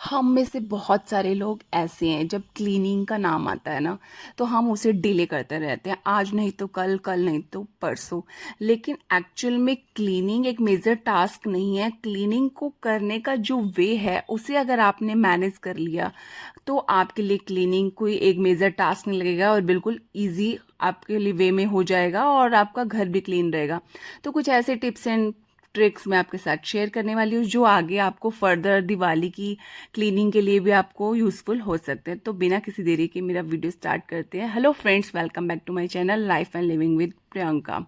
हम में से बहुत सारे लोग ऐसे हैं, जब क्लीनिंग का नाम आता है ना तो हम उसे डिले करते रहते हैं, आज नहीं तो कल, कल नहीं तो परसों। लेकिन एक्चुअल में क्लीनिंग एक मेजर टास्क नहीं है। क्लीनिंग को करने का जो वे है उसे अगर आपने मैनेज कर लिया तो आपके लिए क्लीनिंग कोई एक मेजर टास्क नहीं लगेगा और बिल्कुल इजी आपके लिए वे में हो जाएगा और आपका घर भी क्लीन रहेगा। तो कुछ ऐसे टिप्स एंड ट्रिक्स मैं आपके साथ शेयर करने वाली हूँ जो आगे आपको फर्दर दिवाली की क्लीनिंग के लिए भी आपको यूजफुल हो सकते हैं। तो बिना किसी देरी के मेरा वीडियो स्टार्ट करते हैं। Hello friends, welcome back to my channel life and living with Priyanka.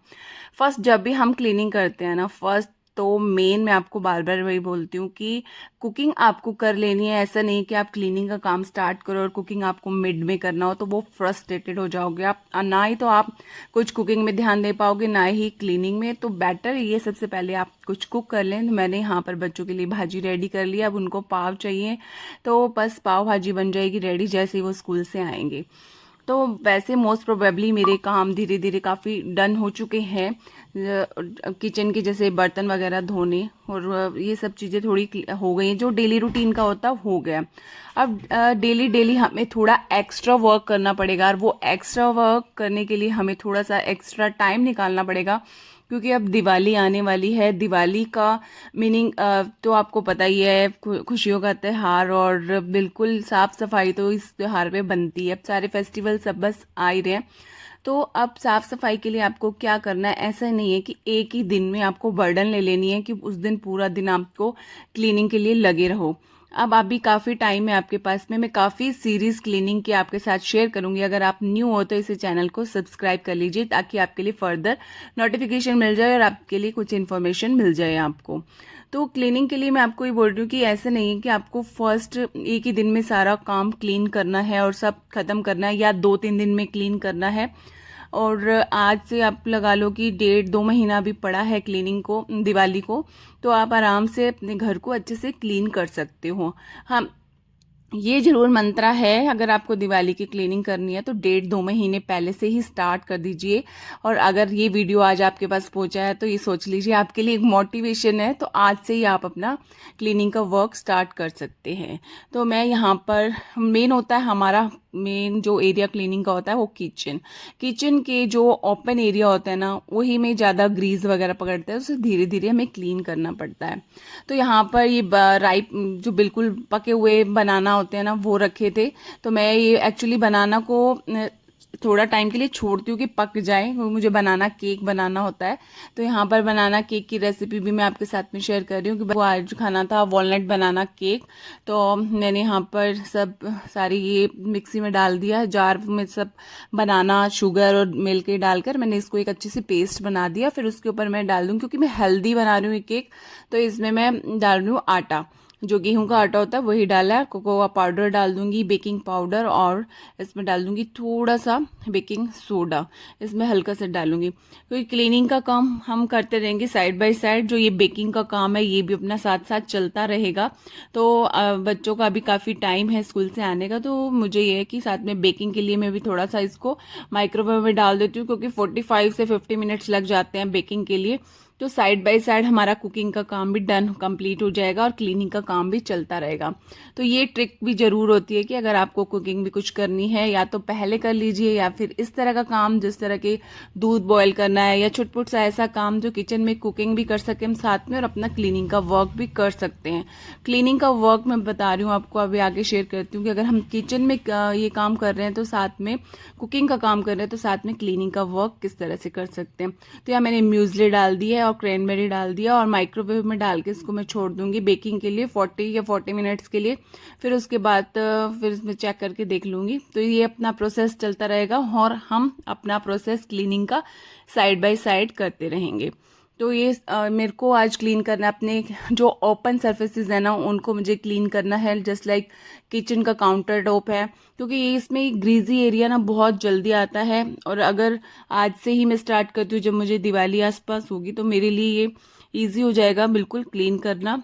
First, जब भी हम क्लीनिंग करते हैं ना, फर्स्ट तो मेन मैं आपको बार बार वही बोलती हूँ कि कुकिंग आपको कर लेनी है। ऐसा नहीं कि आप क्लीनिंग का काम स्टार्ट करो और कुकिंग आपको मिड में करना हो, तो वो फ्रस्ट्रेटेड हो जाओगे आप। ना ही तो आप कुछ कुकिंग में ध्यान दे पाओगे, ना ही क्लीनिंग में। तो बेटर ये सबसे पहले आप कुछ कुक कर लें। तो मैंने यहाँ पर बच्चों के लिए भाजी रेडी कर लिया। अब उनको पाव चाहिए तो बस पाव भाजी बन जाएगी रेडी जैसे ही वो स्कूल से आएंगे। तो वैसे मोस्ट प्रोबेबली मेरे काम धीरे धीरे काफ़ी डन हो चुके हैं। किचन के जैसे बर्तन वगैरह धोने और ये सब चीज़ें थोड़ी हो गई हैं, जो डेली रूटीन का होता हो गया। अब डेली डेली हमें थोड़ा एक्स्ट्रा वर्क करना पड़ेगा और वो एक्स्ट्रा वर्क करने के लिए हमें थोड़ा सा एक्स्ट्रा टाइम निकालना पड़ेगा, क्योंकि अब दिवाली आने वाली है। दिवाली का मीनिंग तो आपको पता ही है, खुशियों का त्योहार, और बिल्कुल साफ सफाई तो इस त्योहार पे बनती है। अब सारे फेस्टिवल सब बस आ ही रहे हैं। तो अब साफ सफाई के लिए आपको क्या करना है, ऐसा नहीं है कि एक ही दिन में आपको बर्डन ले लेनी है कि उस दिन पूरा दिन आपको क्लीनिंग के लिए लगे रहो। अब आप भी काफ़ी टाइम है आपके पास में, मैं काफ़ी सीरीज क्लीनिंग की आपके साथ शेयर करूंगी। अगर आप न्यू हो तो इसे चैनल को सब्सक्राइब कर लीजिए ताकि आपके लिए फर्दर नोटिफिकेशन मिल जाए और आपके लिए कुछ इन्फॉर्मेशन मिल जाए आपको। तो क्लीनिंग के लिए मैं आपको ये बोल रही हूँ कि ऐसे नहीं है कि आपको फर्स्ट एक ही दिन में सारा काम क्लीन करना है और सब खत्म करना है, या 2-3 दिन में क्लीन करना है। और आज से आप लगा लो कि 1.5-2 महीना भी पड़ा है क्लीनिंग को, दिवाली को, तो आप आराम से अपने घर को अच्छे से क्लीन कर सकते हो। हाँ, ये जरूर मंत्रा है, अगर आपको दिवाली की क्लीनिंग करनी है तो 1.5-2 महीने पहले से ही स्टार्ट कर दीजिए। और अगर ये वीडियो आज आपके पास पहुंचा है तो ये सोच लीजिए आपके लिए एक मोटिवेशन है, तो आज से ही आप अपना क्लीनिंग का वर्क स्टार्ट कर सकते हैं। तो मैं यहाँ पर, मेन होता है हमारा, मेन जो एरिया क्लीनिंग का होता है वो किचन। किचन के जो ओपन एरिया होता है ना, वही में ज़्यादा ग्रीस वगैरह पकड़ता है, उसे धीरे धीरे हमें क्लीन करना पड़ता है। तो यहाँ पर ये राइप जो बिल्कुल पके हुए बनाना होते हैं ना, वो रखे थे। तो मैं ये एक्चुअली बनाना को थोड़ा टाइम के लिए छोड़ती हूँ कि पक जाए, क्योंकि मुझे बनाना केक बनाना होता है। तो यहाँ पर बनाना केक की रेसिपी भी मैं आपके साथ में शेयर कर रही हूँ कि वो आज खाना था वॉलनट बनाना केक। तो मैंने यहाँ पर सब सारी ये मिक्सी में डाल दिया, जार में सब बनाना, शुगर और मिल्क डालकर मैंने इसको एक अच्छी सी पेस्ट बना दिया। फिर उसके ऊपर मैं डाल दूँ, क्योंकि मैं हेल्दी बना रही हूँ ये केक, तो इसमें मैं डाल रही हूँ आटा, जो गेहूं का आटा होता है वही डाला है। कोकोआ पाउडर डाल दूंगी, बेकिंग पाउडर, और इसमें डाल दूंगी थोड़ा सा बेकिंग सोडा, इसमें हल्का सा डालूंगी। क्योंकि क्लीनिंग का काम हम करते रहेंगे साइड बाय साइड, जो ये बेकिंग का काम है ये भी अपना साथ साथ चलता रहेगा। तो बच्चों का भी काफ़ी टाइम है स्कूल से आने का, तो मुझे ये है कि साथ में बेकिंग के लिए मैं भी थोड़ा सा इसको माइक्रोवेव में डाल देती हूँ, क्योंकि 45 से 50 मिनट्स लग जाते हैं बेकिंग के लिए। तो साइड बाय साइड हमारा कुकिंग का काम भी डन कंप्लीट हो जाएगा और क्लीनिंग का काम भी चलता रहेगा। तो ये ट्रिक भी जरूर होती है कि अगर आपको कुकिंग भी कुछ करनी है, या तो पहले कर लीजिए, या फिर इस तरह का काम जिस तरह के दूध बॉयल करना है या छुटपुट सा ऐसा काम जो किचन में कुकिंग भी कर सके हम साथ में और अपना क्लीनिंग का वर्क भी कर सकते हैं। क्लीनिंग का वर्क मैं बता रही हूँ आपको, अभी आगे शेयर करती हूँ कि अगर हम किचन में ये काम कर रहे हैं तो साथ में कुकिंग का काम कर रहे हैं, तो साथ में क्लीनिंग का वर्क किस तरह से कर सकते हैं। तो यहाँ मैंने म्यूजली डाल दिया है और क्रैनबेरी डाल दिया, और माइक्रोवेव में डाल के इसको मैं छोड़ दूंगी बेकिंग के लिए 40 या 40 मिनट्स के लिए। फिर उसके बाद फिर इसमें चेक करके देख लूंगी। तो ये अपना प्रोसेस चलता रहेगा और हम अपना प्रोसेस क्लीनिंग का साइड बाय साइड करते रहेंगे। तो ये मेरे को आज क्लीन करना है अपने जो ओपन सर्फेसिस है ना, उनको मुझे क्लीन करना है, जस्ट लाइक किचन का काउंटर टॉप है, क्योंकि ये इसमें ग्रीजी एरिया ना बहुत जल्दी आता है। और अगर आज से ही मैं स्टार्ट करती हूँ, जब मुझे दिवाली आसपास होगी, तो मेरे लिए ये ईजी हो जाएगा बिल्कुल क्लीन करना।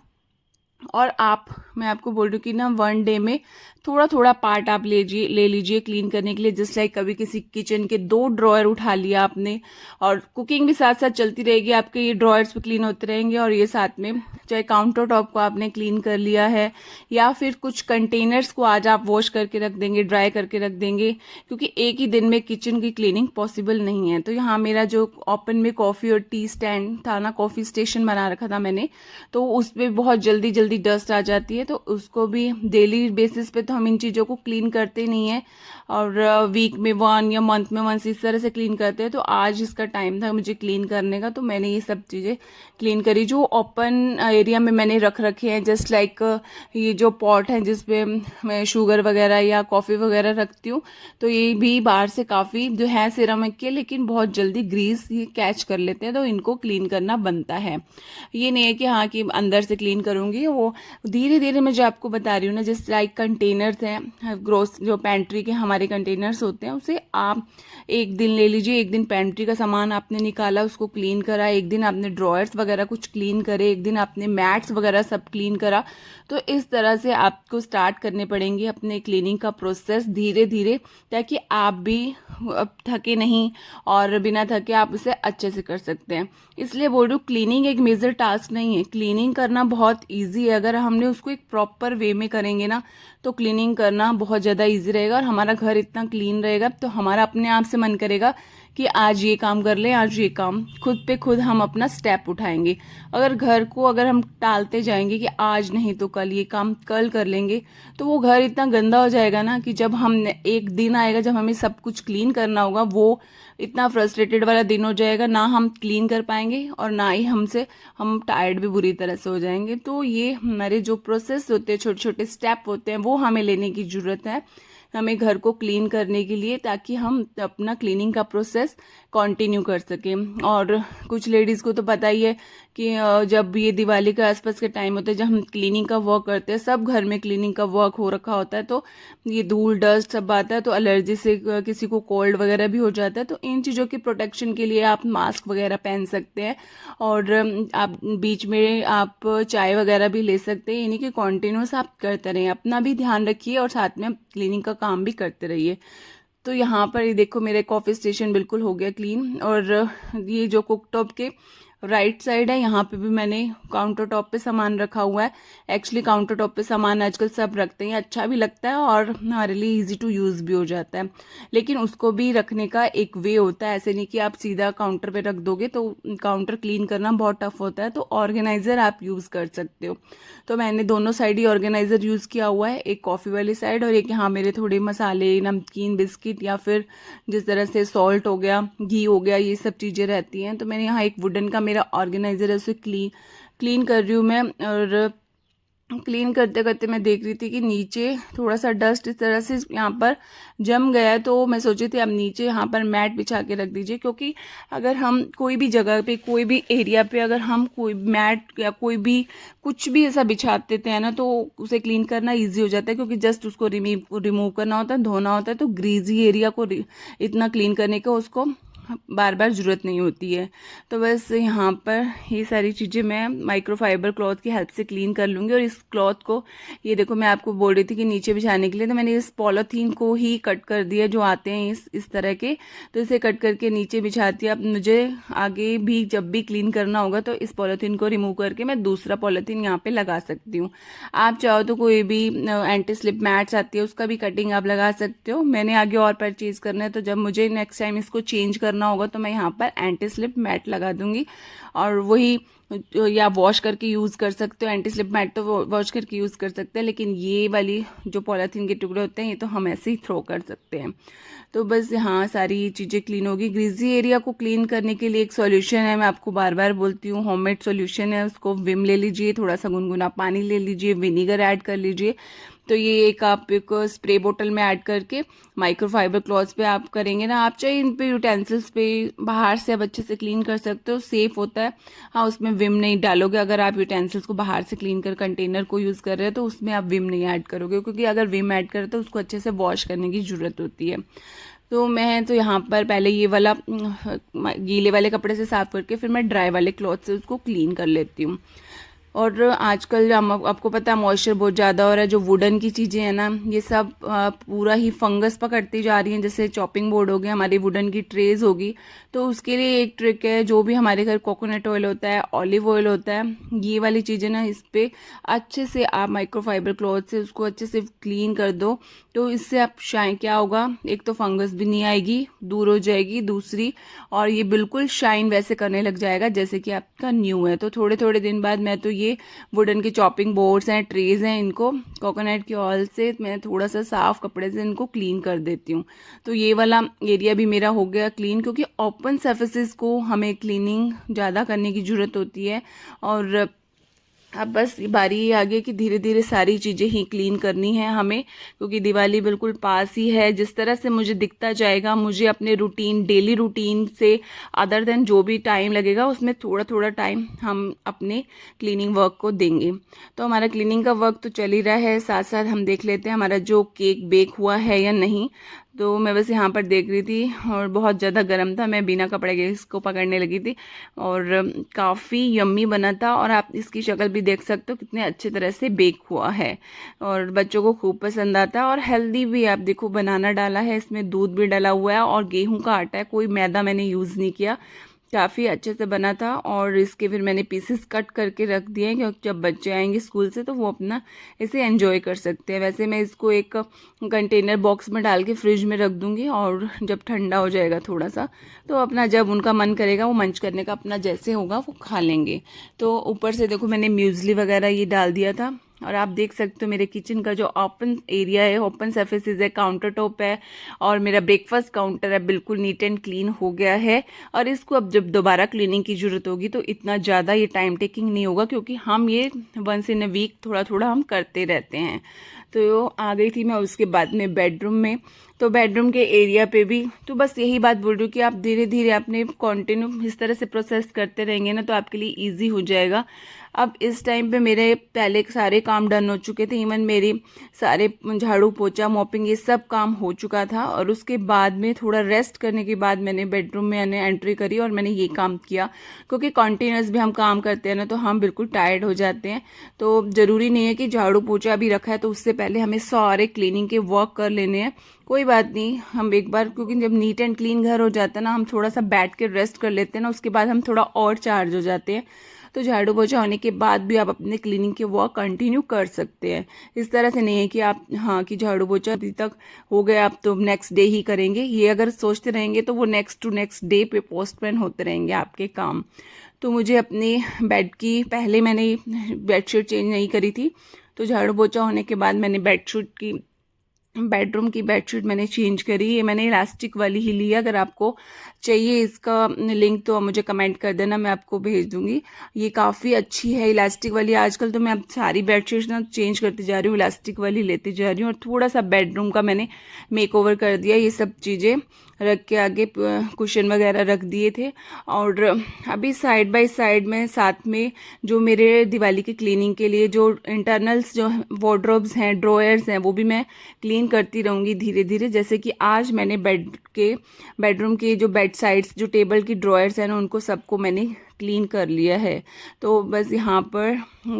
और आप मैं आपको बोल रही हूँ कि ना 1 डे में थोड़ा थोड़ा पार्ट आप ले लीजिए क्लीन करने के लिए। जस्ट लाइक कभी किसी किचन के 2 ड्रॉयर उठा लिया आपने, और कुकिंग भी साथ साथ चलती रहेगी, आपके ये ड्रॉयर्स भी क्लीन होते रहेंगे, और ये साथ में चाहे काउंटर टॉप को आपने क्लीन कर लिया है, या फिर कुछ कंटेनर्स को आज आप वॉश करके रख देंगे, ड्राई करके रख देंगे, क्योंकि एक ही दिन में किचन की क्लीनिंग पॉसिबल नहीं है। तो यहाँ मेरा जो ओपन में कॉफ़ी और टी स्टैंड था ना, कॉफ़ी स्टेशन बना रखा था मैंने, तो उस पर बहुत जल्दी जल्दी डस्ट आ जाती है, तो उसको भी डेली बेसिस पे तो हम इन चीज़ों को क्लीन करते नहीं है, और वीक में 1 या मंथ में 1 इस तरह से क्लीन करते हैं। तो आज इसका टाइम था मुझे क्लीन करने का, तो मैंने ये सब चीज़ें क्लीन करी। जो ओपन एरिया में मैंने रख रखे हैं, जस्ट लाइक ये जो पॉट है जिसपे मैं शुगर वगैरह या कॉफ़ी वगैरह रखती हूँ, तो ये भी बाहर से काफ़ी जो है सिरेमिक के, लेकिन बहुत जल्दी ग्रीस ये कैच कर लेते हैं, तो इनको क्लीन करना बनता है। ये नहीं है कि हाँ कि अंदर से क्लीन करूँगी, वो धीरे धीरे मैं जो आपको बता रही हूँ ना, जस्ट लाइक कंटेनर्स हैं, ग्रोस जो पेंट्री के हमारे कंटेनर्स होते हैं, उसे आप एक दिन ले लीजिए। एक दिन पेंट्री का सामान आपने निकाला, उसको क्लीन करा, एक दिन आपने ड्रॉयर्स वगैरह कुछ क्लीन करे, एक दिन आपने मैट्स वगैरह सब क्लीन करा। तो इस तरह से आपको स्टार्ट करने पड़ेंगे अपने क्लीनिंग का प्रोसेस धीरे धीरे, ताकि आप भी थके नहीं और बिना थके आप उसे अच्छे से कर सकते हैं। इसलिए बोल रही हूँ, क्लीनिंग एक मेजर टास्क नहीं है, क्लीनिंग करना बहुत ईजी है। अगर हमने उसको एक प्रॉपर वे में करेंगे ना, तो क्लीनिंग करना बहुत ज़्यादा ईजी रहेगा, और हमारा घर इतना क्लीन रहेगा तो हमारा अपने आप से मन करेगा कि आज ये काम कर लें, आज ये काम, खुद पे खुद हम अपना स्टेप उठाएंगे। अगर घर को अगर हम टालते जाएंगे कि आज नहीं तो कल, ये काम कल कर लेंगे, तो वो घर इतना गंदा हो जाएगा ना कि जब हम एक दिन आएगा जब हमें सब कुछ क्लीन करना होगा, वो इतना फ्रस्ट्रेटेड वाला दिन हो जाएगा, ना हम क्लीन कर पाएंगे और ना ही हम टायर्ड भी बुरी तरह से हो जाएंगे। तो ये हमारे जो प्रोसेस होते हैं, छोटे छोटे स्टेप होते हैं, वो हमें लेने की ज़रूरत है हमें घर को क्लीन करने के लिए, ताकि हम अपना क्लीनिंग का प्रोसेस कंटिन्यू कर सकें। और कुछ लेडीज़ को तो पता ही है कि जब ये दिवाली के आसपास के टाइम होता है, जब हम क्लीनिंग का वर्क करते हैं, सब घर में क्लीनिंग का वर्क हो रखा होता है, तो ये धूल डस्ट सब आता है, तो एलर्जी से किसी को कोल्ड वगैरह भी हो जाता है। तो इन चीज़ों की प्रोटेक्शन के लिए आप मास्क वगैरह पहन सकते हैं, और आप बीच में आप चाय वगैरह भी ले सकते हैं, यानी कि कॉन्टिन्यूस आप करते रहें, अपना भी ध्यान रखिए और साथ में क्लीनिंग का काम भी करते रहिए। तो यहाँ पर ये देखो, मेरे कॉफ़ी स्टेशन बिल्कुल हो गया क्लीन, और ये जो कुकटॉप के राइट साइड है, यहाँ पे भी मैंने काउंटर टॉप पे सामान रखा हुआ है। एक्चुअली काउंटर टॉप पे सामान आजकल सब रखते हैं, अच्छा भी लगता है और हमारे लिए इजी टू यूज़ भी हो जाता है, लेकिन उसको भी रखने का एक वे होता है। ऐसे नहीं कि आप सीधा काउंटर पे रख दोगे तो काउंटर क्लीन करना बहुत टफ होता है, तो ऑर्गेनाइज़र आप यूज़ कर सकते हो। तो मैंने दोनों साइड ही ऑर्गेनाइज़र यूज़ किया हुआ है, एक कॉफ़ी वाली साइड और एक यहाँ मेरे थोड़े मसाले, नमकीन, बिस्किट, या फिर जिस तरह से सॉल्ट हो गया, घी हो गया, ये सब चीज़ें रहती हैं। तो मैंने यहाँ एक वुडन का मेरा ऑर्गेनाइजर है, उसे क्लीन कर रही हूँ मैं। और क्लीन करते करते मैं देख रही थी कि नीचे थोड़ा सा डस्ट इस तरह से यहाँ पर जम गया है, तो मैं सोची थी अब नीचे यहाँ पर मैट बिछा के रख दीजिए, क्योंकि अगर हम कोई भी जगह पे, कोई भी एरिया पे अगर हम कोई मैट या कोई भी कुछ भी ऐसा बिछा देते हैं ना, तो उसे क्लीन करना ईजी हो जाता है, क्योंकि जस्ट उसको रिमूव करना होता है, धोना होता है, तो ग्रीजी एरिया को इतना क्लीन करने का उसको बार बार ज़रूरत नहीं होती है। तो बस यहाँ पर ये सारी चीज़ें मैं माइक्रोफाइबर क्लॉथ की हेल्प से क्लीन कर लूँगी। और इस क्लॉथ को, ये देखो, मैं आपको बोल रही थी कि नीचे बिछाने के लिए, तो मैंने इस पॉलीथीन को ही कट कर दिया, जो आते हैं इस तरह के, तो इसे कट करके नीचे बिछा दिया। अब मुझे आगे भी जब भी क्लीन करना होगा तो इस पॉलीथीन को रिमूव करके मैं दूसरा पॉलीथीन यहाँ पर लगा सकती हूँ। आप चाहो तो कोई भी एंटी स्लिप मैट्स आती है, उसका भी कटिंग आप लगा सकते हो। मैंने आगे और परचेज़ करना है, तो जब मुझे नेक्स्ट टाइम इसको चेंज करना होगा तो मैं यहाँ पर एंटी स्लिप मैट लगा दूंगी, और वही या वॉश करके यूज़ कर सकते हो। एंटी स्लिप मैट तो वॉश करके यूज़ कर सकते हैं, लेकिन ये वाली जो पॉलीथीन के टुकड़े होते हैं, ये तो हम ऐसे ही थ्रो कर सकते हैं। तो बस यहाँ सारी चीज़ें क्लीन होगी। ग्रीजी एरिया को क्लीन करने के लिए एक सॉल्यूशन है, मैं आपको बार बार बोलती हूँ, होममेड सॉल्यूशन है। उसको विम ले लीजिए, थोड़ा सा गुनगुना पानी ले लीजिए, विनीगर ऐड कर लीजिए, तो ये एक आप एक स्प्रे बोतल में ऐड करके माइक्रोफाइबर क्लॉथ्स पे आप करेंगे ना, आप चाहे इन पे यूटेंसिल्स पे बाहर से आप अच्छे से क्लीन कर सकते हो, सेफ होता है। हाँ, उसमें विम नहीं डालोगे। अगर आप यूटेंसिल्स को बाहर से क्लीन कर कंटेनर को यूज़ कर रहे हो तो उसमें आप विम नहीं ऐड करोगे, क्योंकि अगर विम ऐड करें तो उसको अच्छे से वॉश करने की ज़रूरत होती है। तो मैं तो यहाँ पर पहले ये वाला गीले वाले कपड़े से साफ करके फिर मैं ड्राई वाले क्लॉथ से उसको क्लीन कर लेती हूँ। और आजकल आपको पता है मॉइस्चर बहुत ज़्यादा हो रहा है, जो वुडन की चीज़ें हैं ना ये सब पूरा ही फंगस पकड़ती जा रही हैं। जैसे चॉपिंग बोर्ड हो गया, हमारी वुडन की ट्रेज होगी, तो उसके लिए एक ट्रिक है, जो भी हमारे घर कोकोनट ऑयल होता है, ऑलिव ऑयल होता है, ये वाली चीज़ें ना इस पर अच्छे से आप माइक्रोफाइबर क्लॉथ से उसको अच्छे से क्लीन कर दो। तो इससे आप शाइन क्या होगा, एक तो फंगस भी नहीं आएगी, दूर हो जाएगी, दूसरी और ये बिल्कुल शाइन वैसे करने लग जाएगा जैसे कि आपका न्यू है। तो थोड़े थोड़े दिन बाद मैं तो ये वुडन के चॉपिंग बोर्ड्स हैं, ट्रेज हैं, इनको कोकोनट के ऑयल से मैं थोड़ा सा साफ कपड़े से इनको क्लीन कर देती हूँ। तो ये वाला एरिया भी मेरा हो गया क्लीन, क्योंकि ओपन सर्फेसिस को हमें क्लीनिंग ज़्यादा करने की ज़रूरत होती है। और अब बस बारी ये आ गई कि धीरे धीरे सारी चीज़ें ही क्लीन करनी है हमें, क्योंकि दिवाली बिल्कुल पास ही है। जिस तरह से मुझे दिखता जाएगा, मुझे अपने रूटीन, डेली रूटीन से अदर देन जो भी टाइम लगेगा उसमें थोड़ा थोड़ा टाइम हम अपने क्लीनिंग वर्क को देंगे। तो हमारा क्लीनिंग का वर्क तो चल ही रहा है, साथ साथ हम देख लेते हैं हमारा जो केक बेक हुआ है या नहीं। तो मैं बस यहाँ पर देख रही थी और बहुत ज़्यादा गर्म था, मैं बिना कपड़े के इसको पकड़ने लगी थी और काफ़ी यम्मी बना था। और आप इसकी शक्ल भी देख सकते हो कितने अच्छे तरह से बेक हुआ है और बच्चों को खूब पसंद आता है और हेल्दी भी। आप देखो बनाना डाला है, इसमें दूध भी डाला हुआ है और गेहूं का आटा है, कोई मैदा मैंने यूज़ नहीं किया। काफ़ी अच्छे से बना था और इसके फिर मैंने पीसेस कट करके रख दिए हैं, क्योंकि जब बच्चे आएंगे स्कूल से तो वो अपना इसे एंजॉय कर सकते हैं। वैसे मैं इसको एक कंटेनर बॉक्स में डाल के फ्रिज में रख दूंगी और जब ठंडा हो जाएगा थोड़ा सा तो अपना जब उनका मन करेगा वो मंच करने का अपना जैसे होगा वो खा लेंगे। तो ऊपर से देखो मैंने म्यूज़ली वगैरह ये डाल दिया था। और आप देख सकते हो मेरे किचन का जो ओपन एरिया है, ओपन सर्फेसिस है, काउंटर टॉप है और मेरा ब्रेकफास्ट काउंटर है, बिल्कुल नीट एंड क्लीन हो गया है। और इसको अब जब दोबारा क्लीनिंग की ज़रूरत होगी तो इतना ज़्यादा ये टाइम टेकिंग नहीं होगा, क्योंकि हम ये वंस इन अ वीक थोड़ा थोड़ा हम करते रहते हैं। तो आ गई थी मैं उसके बाद में बेडरूम में। तो बेडरूम के एरिया पे भी तो बस यही बात बोल रही हूँ कि आप धीरे धीरे अपने कंटिन्यू इस तरह से प्रोसेस करते रहेंगे ना तो आपके लिए इजी हो जाएगा। अब इस टाइम पे मेरे पहले सारे काम डन हो चुके थे, इवन मेरी सारे झाड़ू पोछा मॉपिंग ये सब काम हो चुका था। और उसके बाद में थोड़ा रेस्ट करने के बाद मैंने बेडरूम में एंट्री करी और मैंने ये काम किया, क्योंकि कॉन्टिन्यूस भी हम काम करते हैं ना तो हम बिल्कुल टायर्ड हो जाते हैं। तो ज़रूरी नहीं है कि झाड़ू पोछा भी रखा है तो उससे पहले हमें सारे क्लीनिंग के वर्क कर लेने हैं, कोई बात नहीं। हम एक बार, क्योंकि जब नीट एंड क्लीन घर हो जाता है ना, हम थोड़ा सा बैठ के रेस्ट कर लेते हैं ना, उसके बाद हम थोड़ा और चार्ज हो जाते हैं। तो झाड़ू पोछा होने के बाद भी आप अपने क्लीनिंग के वर्क कंटिन्यू कर सकते हैं। इस तरह से नहीं है कि आप हाँ कि झाड़ू पोछा अभी तक हो गया आप तो नेक्स्ट डे ही करेंगे, ये अगर सोचते रहेंगे तो वो नेक्स्ट टू नेक्स्ट डे पे पोस्टपोन होते रहेंगे आपके काम। तो मुझे अपनी बेड की पहले मैंने बेडशीट चेंज नहीं करी थी, तो झाड़ू पोछा होने के बाद मैंने बेडरूम की बेडशीट मैंने चेंज करी। ये मैंने इलास्टिक वाली ही ली है, अगर आपको चाहिए इसका लिंक तो मुझे कमेंट कर देना, मैं आपको भेज दूंगी। ये काफ़ी अच्छी है इलास्टिक वाली। आजकल तो मैं अब सारी बेडशीट ना चेंज करती जा रही हूँ, इलास्टिक वाली लेती जा रही हूँ। और थोड़ा सा बेडरूम का मैंने मेकओवर कर दिया, ये सब चीज़ें रख के आगे कुशन वगैरह रख दिए थे। और अभी साइड बाय साइड में साथ में जो मेरे दिवाली की क्लीनिंग के लिए जो इंटरनल्स जो वार्डरोब्स हैं, ड्रॉयर्स हैं, वो भी मैं क्लीन करती रहूँगी धीरे धीरे। जैसे कि आज मैंने बेडरूम के जो बेड साइड्स जो टेबल की ड्रॉयर्स हैं ना उनको सबको मैंने क्लीन कर लिया है। तो बस यहाँ पर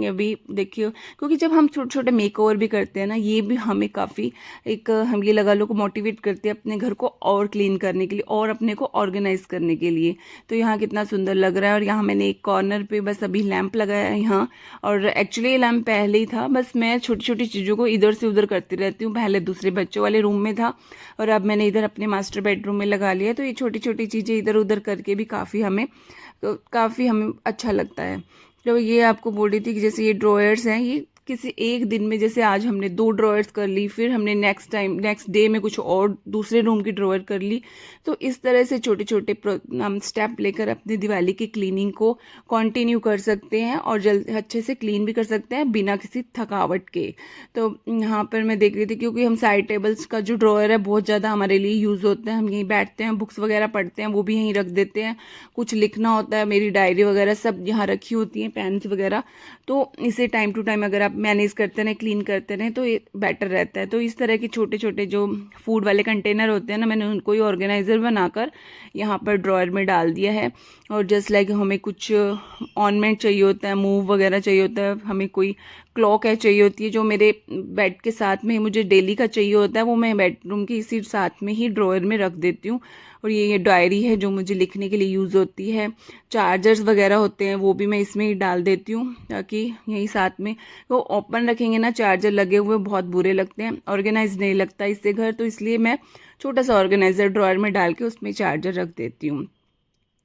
अभी देखिए, क्योंकि जब हम छोटे छोटे मेकओवर भी करते हैं ना, ये भी हमें काफ़ी एक हम ये लगा लो को मोटिवेट करते हैं अपने घर को और क्लीन करने के लिए और अपने को ऑर्गेनाइज करने के लिए। तो यहाँ कितना सुंदर लग रहा है। और यहाँ मैंने एक कॉर्नर पे बस अभी लैंप लगाया है यहाँ, और एक्चुअली ये लैंप पहले ही था, बस मैं छोटी छोटी चीज़ों को इधर से उधर करती रहती हूँ। पहले दूसरे बच्चों वाले रूम में था और अब मैंने इधर अपने मास्टर बेडरूम में लगा लिया। तो ये छोटी छोटी चीज़ें इधर उधर करके भी काफ़ी हमें अच्छा लगता है। तो ये आपको बोल रही थी कि जैसे ये ड्रॉयर्स हैं, ये किसी एक दिन में, जैसे आज हमने 2 ड्रॉयर्स कर ली, फिर हमने नेक्स्ट डे में कुछ और दूसरे रूम की ड्रॉयर कर ली। तो इस तरह से छोटे छोटे हम स्टेप लेकर अपनी दिवाली की क्लीनिंग को कंटिन्यू कर सकते हैं और जल्द अच्छे से क्लीन भी कर सकते हैं बिना किसी थकावट के। तो यहाँ पर मैं देख रही थी, क्योंकि हम साइड टेबल्स का जो ड्रॉयर है बहुत ज़्यादा हमारे लिए यूज़ होता है, हम यहीं बैठते हैं, बुक्स वगैरह पढ़ते हैं, वो भी यहीं रख देते हैं। कुछ लिखना होता है, मेरी डायरी वगैरह सब यहाँ रखी होती हैं, पेन्स वगैरह। तो इसे टाइम टू टाइम अगर आप मैनेज करते रहें, क्लीन करते रहें तो ये बेटर रहता है। तो इस तरह के छोटे छोटे जो फूड वाले कंटेनर होते हैं ना, मैंने उनको ही ऑर्गेनाइज़र बनाकर यहाँ पर ड्रॉयर में डाल दिया है। और जस्ट लाइक हमें कुछ ऑर्नामेंट चाहिए होता है, मूव वगैरह चाहिए होता है, हमें कोई क्लॉक है चाहिए होती है जो मेरे बेड के साथ में मुझे डेली का चाहिए होता है, वो मैं बेडरूम के इसी साथ में ही ड्रॉयर में रख देती हूँ। और ये डायरी है जो मुझे लिखने के लिए यूज़ होती है। चार्जर्स वगैरह होते हैं वो भी मैं इसमें ही डाल देती हूँ, ताकि यही साथ में वो ओपन रखेंगे ना, चार्जर लगे हुए बहुत बुरे लगते हैं, ऑर्गेनाइज नहीं लगता इससे घर। तो इसलिए मैं छोटा सा ऑर्गेनाइजर ड्रॉयर में डाल के उसमें चार्जर रख देती हूँ।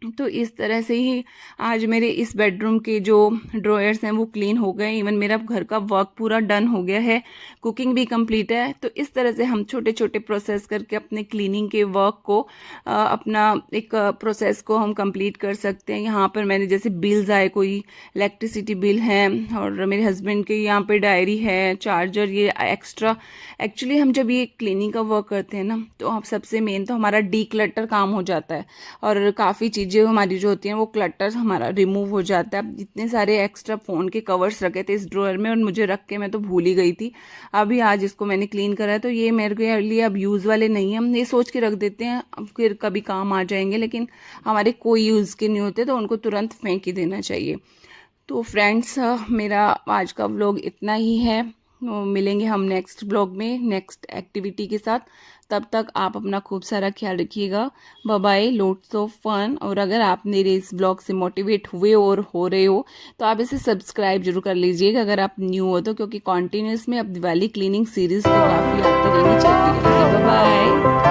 तो इस तरह से ही आज मेरे इस बेडरूम के जो ड्रॉयर्स हैं वो क्लीन हो गए। इवन मेरा घर का वर्क पूरा डन हो गया है, कुकिंग भी कंप्लीट है। तो इस तरह से हम छोटे छोटे प्रोसेस करके अपने क्लीनिंग के वर्क को अपना एक प्रोसेस को हम कंप्लीट कर सकते हैं। यहाँ पर मैंने जैसे बिल्स आए, कोई इलेक्ट्रिसिटी बिल है, और मेरे हस्बैंड के यहाँ पे डायरी है, चार्जर, ये एक्स्ट्रा। एक्चुअली हम जब ये क्लीनिंग का वर्क करते हैं ना, तो आप सबसे मेन तो हमारा डी क्लटर काम हो जाता है, और काफ़ी चीज़ें हमारी जो होती हैं वो क्लटर हमारा रिमूव हो जाता है। इतने सारे एक्स्ट्रा फ़ोन के कवर्स रखे थे इस ड्रॉअर में, और मुझे रख के मैं तो भूल ही गई थी। अभी आज इसको मैंने क्लीन करा है, तो ये मेरे के लिए अब यूज़ वाले नहीं है। हम ये सोच के रख देते हैं अब फिर कभी काम आ जाएंगे, लेकिन हमारे कोई यूज़ के नहीं होते, तो उनको तुरंत फेंक ही देना चाहिए। तो फ्रेंड्स, मेरा आज का व्लॉग इतना ही है। मिलेंगे हम नेक्स्ट ब्लॉग में नेक्स्ट एक्टिविटी के साथ। तब तक आप अपना खूब सारा ख्याल रखिएगा। Bye bye, lots of fun. और अगर आप मेरे इस ब्लॉग से मोटिवेट हुए और हो रहे हो तो आप इसे सब्सक्राइब जरूर कर लीजिएगा अगर आप न्यू हो तो, क्योंकि कॉन्टिन्यूस में अब दिवाली क्लीनिंग सीरीज तो काफ़ी आती रहेंगी, चलती रहेगी। Bye bye.